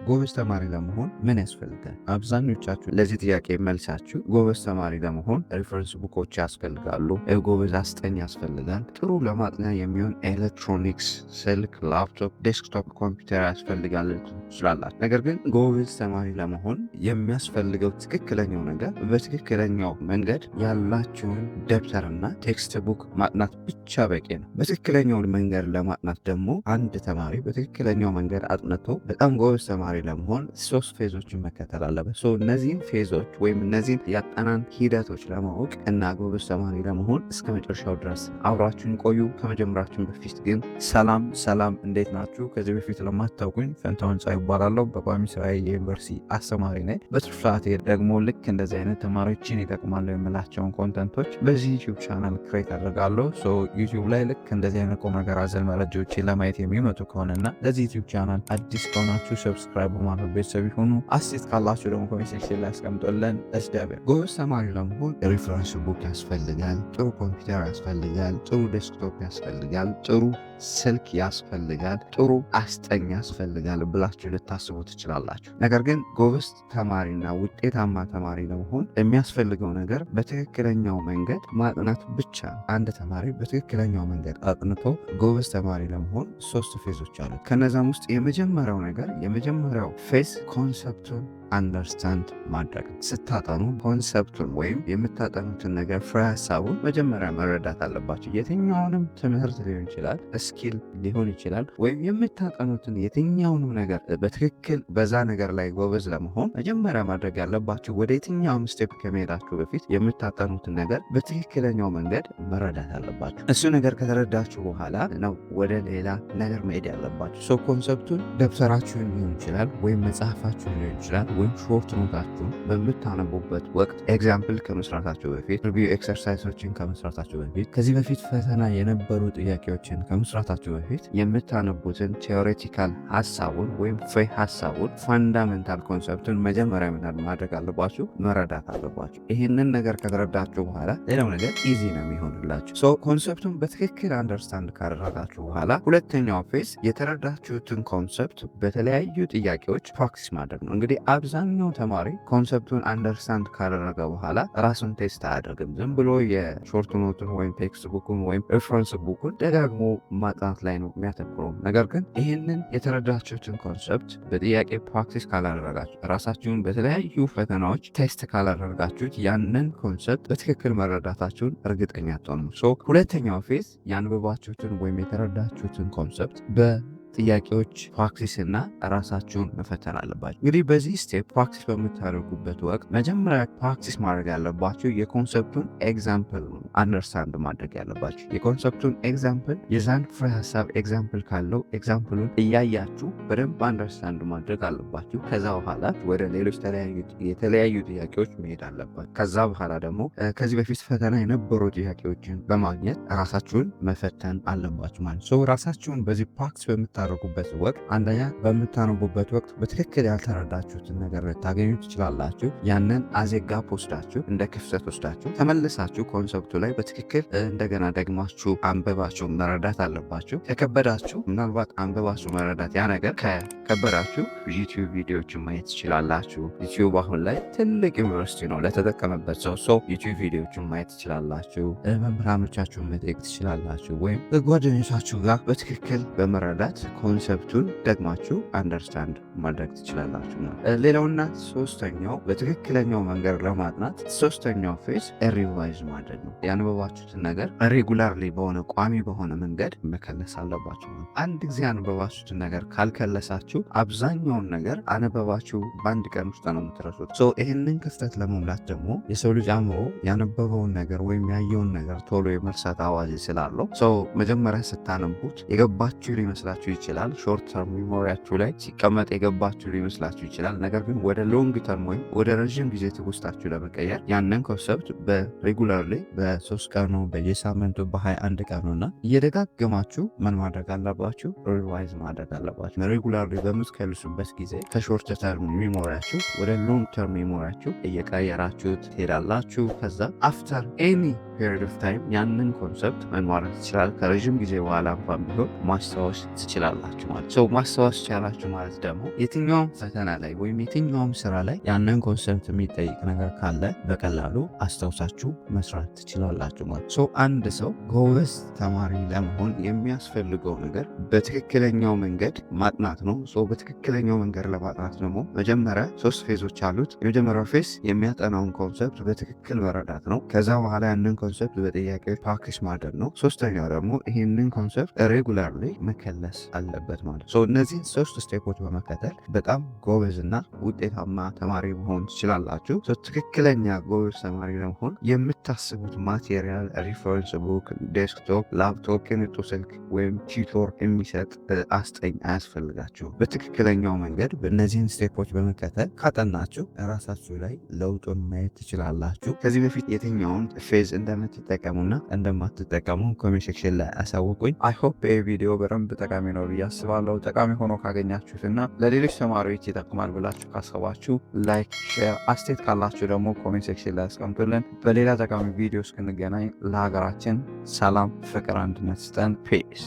ጎበዝ ተማሪ ለመሆን ምን ያስፈልጋል? አብዛኞቻችሁ ለዚህ ጥያቄ መልሳችሁ ጎበዝ ተማሪ ለመሆን ሪፈረንስ ቡኮች ያስፈልጋሉ፣ ጎበዝ አስጠኝ ያስፈልጋል፣ ጥሩ ለማጥኛ የሚሆን ኤሌክትሮኒክስ፣ ስልክ፣ ላፕቶፕ፣ ዴስክቶፕ ኮምፒውተር ያስፈልጋል ትችላላችሁ። ነገር ግን ጎበዝ ተማሪ ለመሆን የሚያስፈልገው ትክክለኛው ነገር በትክክለኛው መንገድ ያላችሁን ደብተርና ቴክስት ቡክ ማጥናት ብቻ በቂ ነው። በትክክለኛውን መንገድ ለማጥናት ደግሞ አንድ ተማሪ በትክክለኛው መንገድ አጥንቶ በጣም ጎበዝ ተማሪ ለመሆን 3 ፌዞችን መከተል አለበት። እነዚህን ፌዞች ወይም እነዚህን የአጠናን ሂደቶች ለማወቅ እና ጎበዝ ተማሪ ለመሆን እስከ መጨረሻው ድረስ አብራችሁን ቆዩ። ከመጀመራችን በፊት ግን ሰላም እንዴት ናችሁ? ከዚህ በፊት ለማታውቁኝ ፈንታሁን ጻይ ይባላለሁ። በቋሚ ስራዬ የዩኒቨርሲቲ አስተማሪ ነኝ። በትርፍ ሰዓቴ ደግሞ ልክ እንደዚህ አይነት ተማሪዎችን ይጠቅማሉ የምላቸውን ኮንተንቶች በዚህ ዩቲዩብ ቻናል ክሬት አደርጋለሁ። ዩቲዩብ ላይ ልክ እንደዚህ አይነት ቁም ነገር አዘል መረጃዎችን ለማየት የሚመጡ ከሆነና ለዚህ ዩቲዩብ ቻናል አዲስ ከሆናችሁ ሰብስክራይብ በማድረግ ቤተሰብ ይሁኑ። አስተያየት ካላችሁ ደግሞ ኮሜንት ሴክሽን ላይ አስቀምጡልን። ጎበዝ ተማሪ ለመሆን ሪፈረንስ ቡክ ያስፈልጋል፣ ጥሩ ኮምፒውተር ያስፈልጋል፣ ጥሩ ዴስክቶፕ ያስፈልጋል፣ ጥሩ ስልክ ያስፈልጋል፣ ጥሩ አስጠኝ ያስፈልጋል ብላችሁ ልታስቡ ትችላላችሁ። ነገር ግን ጎበዝ ተማሪና ውጤታማ ተማሪ ለመሆን የሚያስፈልገው ነገር በትክክለኛው መንገድ ማጥናት ብቻ። አንድ ተማሪ በትክክለኛው መንገድ አጥንቶ ጎበዝ ተማሪ ለመሆን 3 ፌዞች አሉ። ከነዛም ውስጥ የመጀመሪያው ፌዝ ኮንሰፕቱን አንደርስታንድ ማድረግ። ስታጠኑ ኮንሰፕቱን ወይም የምታጠኑትን ነገር ፍሬ ሀሳቡን መጀመሪያ መረዳት አለባቸው። የትኛውንም ትምህርት ሊሆን ይችላል፣ ስኪል ሊሆን ይችላል፣ ወይም የምታጠኑትን የትኛውንም ነገር በትክክል በዛ ነገር ላይ ጎበዝ ለመሆን መጀመሪያ ማድረግ ያለባቸው ወደ የትኛውም ስቴፕ ከመሄዳችሁ በፊት የምታጠኑትን ነገር በትክክለኛው መንገድ መረዳት አለባቸው። እሱ ነገር ከተረዳችሁ በኋላ ነው ወደ ሌላ ነገር መሄድ ያለባቸው። ኮንሰፕቱን ደብተራችሁን ሊሆን ይችላል ወይም መጽሐፋችሁን ሊሆን ይችላል ወይም ሾርት ኖታችሁን በምታነቡበት ወቅት ኤግዛምፕል ከመስራታቸው በፊት ሪቪው ኤክሰርሳይሶችን ከመስራታቸው በፊት ከዚህ በፊት ፈተና የነበሩ ጥያቄዎችን ከመስራታቸው በፊት የምታነቡትን ቴዎሬቲካል ሀሳቡን ወይም ፍሬ ሀሳቡን ፋንዳሜንታል ኮንሰፕቱን መጀመሪያ ማድረግ አለባችሁ፣ መረዳት አለባችሁ። ይህንን ነገር ከተረዳችሁ በኋላ ሌላው ነገር ኢዚ ነው የሚሆንላችሁ። ኮንሰፕቱን በትክክል አንደርስታንድ ካደረጋችሁ በኋላ ሁለተኛው ፌዝ የተረዳችሁትን ኮንሰፕት በተለያዩ ጥያቄዎች ፕራክቲስ ማድረግ ነው። እንግዲህ አብዛኛው ተማሪ ኮንሰፕቱን አንደርስታንድ ካደረገ በኋላ ራሱን ቴስት አያደርግም። ዝም ብሎ የሾርት ኖቱን ወይም ቴክስት ቡኩን ወይም ሬፈረንስ ቡኩን ደጋግሞ ማጥናት ላይ ነው የሚያተኩረው። ነገር ግን ይህንን የተረዳችሁትን ኮንሰፕት በጥያቄ ፕራክቲስ ካላደረጋችሁ፣ ራሳችሁን በተለያዩ ፈተናዎች ቴስት ካላደረጋችሁት ያንን ኮንሰፕት በትክክል መረዳታችሁን እርግጠኛ አትሆኑም። ሁለተኛው ፌዝ ያንብባችሁትን ወይም የተረዳችሁትን ኮንሰፕት ጥያቄዎች ፕራክቲስ እና ራሳችሁን መፈተን አለባችሁ። እንግዲህ በዚህ ስቴፕ ፕራክቲስ በምታደርጉበት ወቅት መጀመሪያ ፕራክቲስ ማድረግ ያለባችሁ የኮንሰፕቱን ኤግዛምፕል አንደርስታንድ ማድረግ ያለባችሁ። የኮንሰፕቱን ኤግዛምፕል የዛን ፍሬ ሀሳብ ኤግዛምፕል ካለው ኤግዛምፕሉን እያያችሁ በደንብ አንደርስታንድ ማድረግ አለባችሁ። ከዛ በኋላ ወደ ሌሎች የተለያዩ ጥያቄዎች መሄድ አለባችሁ። ከዛ በኋላ ደግሞ ከዚህ በፊት ፈተና የነበሩ ጥያቄዎችን በማግኘት ራሳችሁን መፈተን አለባችሁ ማለት ነው። ራሳችሁን በዚህ ፕራክቲስ በምታደርጉበት ወቅት አንደኛ በምታነቡበት ወቅት በትክክል ያልተረዳችሁትን ነገር ልታገኙ ትችላላችሁ። ያንን አዜጋፕ ወስዳችሁ እንደ ክፍተት ወስዳችሁ ተመልሳችሁ ኮንሰፕቱ ላይ በትክክል እንደገና ደግማችሁ አንበባችሁ መረዳት አለባችሁ። ከከበዳችሁ ምናልባት አንበባችሁ መረዳት ያ ነገር ከከበዳችሁ ዩቲዩብ ቪዲዮዎችን ማየት ትችላላችሁ። ዩቲዩብ አሁን ላይ ትልቅ ዩኒቨርሲቲ ነው ለተጠቀመበት ሰው ዩቲዩብ ቪዲዮዎችን ማየት ትችላላችሁ። መምህራኖቻችሁን መጠየቅ ትችላላችሁ። ወይም ጓደኞቻችሁ ጋር በትክክል በመረዳት ኮንሰፕቱን ደግማችሁ አንደርስታንድ ማድረግ ትችላላችሁ ነው። ሌላውና ሶስተኛው በትክክለኛው መንገድ ለማጥናት ሶስተኛው ፌዝ ሪቫይዝ ማድረግ ነው። ያነበባችሁትን ነገር ሬጉላርሊ በሆነ ቋሚ በሆነ መንገድ መከለስ አለባችሁ ነው። አንድ ጊዜ ያነበባችሁትን ነገር ካልከለሳችሁ አብዛኛውን ነገር አነበባችሁ በአንድ ቀን ውስጥ ነው የምትረሱት። ይህንን ክፍተት ለመሙላት ደግሞ የሰው ልጅ አእምሮ ያነበበውን ነገር ወይም ያየውን ነገር ቶሎ የመርሳት አዋጅ ስላለው መጀመሪያ ስታነቡት የገባችሁ ሊመስላችሁ ይችላል። ሾርት ተርም ሜሞሪያችሁ ላይ ሲቀመጥ የገባችሁ ሊመስላችሁ ይችላል። ነገር ግን ወደ ሎንግ ተርም ወይም ወደ ረዥም ጊዜ ትውስታችሁ ለመቀየር ያንን ኮንሰፕት በሬጉላርሊ በ3 ቀኑ በየሳምንቱ በ21 ቀኑና እየደጋገማችሁ ምን ማድረግ አለባችሁ? ሪቫይዝ ማድረግ አለባችሁ። ሬጉላርሊ በምትከልሱበት ጊዜ ከሾርት ተርም ሜሞሪያችሁ ወደ ሎንግ ተርም ሜሞሪያችሁ እየቀየራችሁት ትሄዳላችሁ። ከዛ አፍተር ኤኒ ፔሪድ ኦፍ ታይም ያንን ኮንሰፕት ምን ማድረግ ትችላል? ከረዥም ጊዜ በኋላ እንኳን ቢሆን ማስታወስ ትችላል። ትችላላችሁ ማለት ሰው ማስታወስ ቻላችሁ ማለት ደግሞ የትኛውም ፈተና ላይ ወይም የትኛውም ስራ ላይ ያንን ኮንሰፕት የሚጠይቅ ነገር ካለ በቀላሉ አስታውሳችሁ መስራት ትችላላችሁ ማለት ሰው አንድ ሰው ጎበዝ ተማሪ ለመሆን የሚያስፈልገው ነገር በትክክለኛው መንገድ ማጥናት ነው። በትክክለኛው መንገድ ለማጥናት ደግሞ መጀመሪያ 3 ፌዞች አሉት። የመጀመሪያው ፌዝ የሚያጠናውን ኮንሰፕት በትክክል መረዳት ነው። ከዛ በኋላ ያንን ኮንሰፕት በጥያቄዎች ፕራክቲስ ማድረግ ነው። ሶስተኛው ደግሞ ይህንን ኮንሰፕት ሬጉላርሊ መከለስ አለበት ማለት ነው። እነዚህን 3 ስቴፖች በመከተል በጣም ጎበዝ እና ውጤታማ ተማሪ መሆን ትችላላችሁ። ትክክለኛ ጎበዝ ተማሪ ለመሆን የምታስቡት ማቴሪያል ሪፈረንስ ቡክ፣ ዴስክቶፕ፣ ላፕቶፕ፣ ቅንጡ ስልክ ወይም ቲቶር የሚሰጥ አስጠኝ አያስፈልጋችሁ። በትክክለኛው መንገድ እነዚህን ስቴፖች በመከተል ካጠናችሁ ራሳችሁ ላይ ለውጡን ማየት ትችላላችሁ። ከዚህ በፊት የትኛውን ፌዝ እንደምትጠቀሙና እንደማትጠቀሙ ኮሜንት ሴክሽን ላይ አሳውቁኝ። አይ ሆፕ ይህ ቪዲዮ በደንብ ጠቃሚ ነው ብዬ አስባለሁ። ጠቃሚ ሆኖ ካገኛችሁትና ለሌሎች ተማሪዎች ይጠቅማል ብላችሁ ካሰባችሁ ላይክ፣ ሼር፣ አስተያየት ካላችሁ ደግሞ ኮሜንት ሴክሽን ላይ አስቀምጡልን። በሌላ ጠቃሚ ቪዲዮ እስክንገናኝ ለሀገራችን ሰላም፣ ፍቅር፣ አንድነት ስጠን። ፒስ